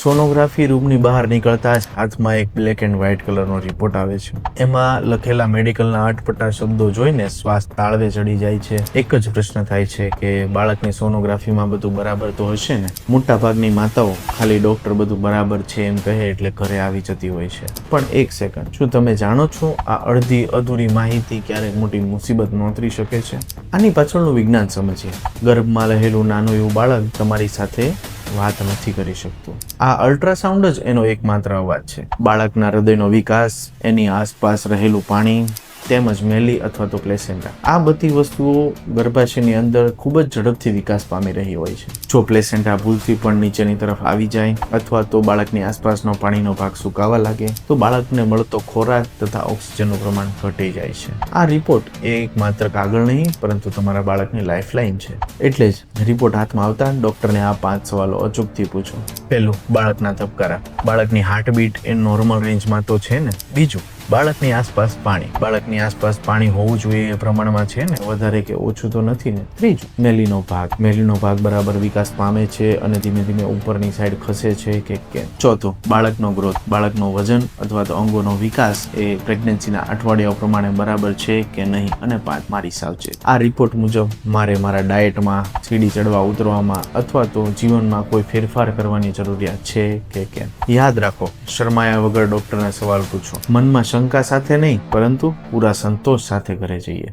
Sonography રૂમની બહાર નીકળતા જ હાથમાં એક બ્લેક એન્ડ વ્હાઇટ કલરનો રિપોર્ટ આવે છે. એમાં લખેલા મેડિકલના અટપટા શબ્દો જોઈને શ્વાસ તાળવે ચડી જાય છે. એક જ પ્રશ્ન થાય છે કે બાળકની સોનોગ્રાફીમાં બધું બરાબર તો હશે ને? મોટા ભાગની માતાઓ ખાલી ડોક્ટર બધું બરાબર છે એમ કહે એટલે ઘરે આવી જતી હોય છે. પણ એક સેકન્ડ, શું તમે જાણો છો આ અડધી અધૂરી માહિતી ક્યારેક મોટી મુસીબત નોતરી શકે છે? આની પાછળનું વિજ્ઞાન સમજીએ. ગર્ભમાં રહેલું નાનું એવું બાળક તમારી સાથે વાત નથી કરી શકતું. આ અલ્ટ્રાસાઉન્ડ જ એનો એકમાત્ર અવાજ છે. બાળકના હૃદયનો વિકાસ, એની આસપાસ રહેલું પાણી, તેમજ મેલી અથવા તો પ્લેસેન્ટા, આ બધી વસ્તુઓ ગર્ભાશયની અંદર ખૂબ જ ઝડપથી વિકાસ પામી રહી હોય છે. જો પ્લેસેન્ટા ભૂલથી પણ નીચેની તરફ આવી જાય અથવા તો બાળકની આસપાસનો પાણીનો ભાગ સુકાવા લાગે તો બાળકને મળતો ખોરાક તથા ઓક્સિજનનું પ્રમાણ ઘટી જાય છે. આ રિપોર્ટ એ એકમાત્ર કાગળ નહીં પરંતુ તમારા બાળકની લાઇફલાઇન છે. એટલે જ રિપોર્ટ હાથમાં આવતા ડોક્ટરને આ 5 સવાલો અચૂકથી પૂછો. પહેલું, બાળકના ધબકારા. બાળકની હાર્ટબીટ એ નોર્મલ રેન્જમાં તો છે ને? બીજું, બાળકની આસપાસ પાણી. બાળકની આસપાસ પાણી હોવું જોઈએ એ પ્રમાણમાં છે ને? વધારે કે ઓછું તો નથી ને? ત્રીજું, મેલીનો ભાગ. મેલીનો ભાગ બરાબર વિકાસ પામે છે અને ધીમે ધીમે ઉપરની સાઈડ ખસે છે કે કેમ? ચોથું, બાળકનો ગ્રોથ. બાળકનો વજન અથવા તો અંગોનો વિકાસ એ પ્રેગ્નન્સીના અઠવાડિયાઓ પ્રમાણે બરાબર છે કે નહીં? અને 5, મારી સાવચેત. આ રિપોર્ટ મુજબ મારે મારા ડાયટમાં, સીડી ચડવા ઉતરવામાં અથવા તો જીવનમાં કોઈ ફેરફાર કરવાની જરૂરિયાત છે કે કેમ? યાદ રાખો, શરમાયા વગર ડોક્ટરને સવાલ પૂછો. મનમાં શંકા સાથે નહીં પરંતુ પૂરા સંતોષ સાથે ઘરે જઈએ.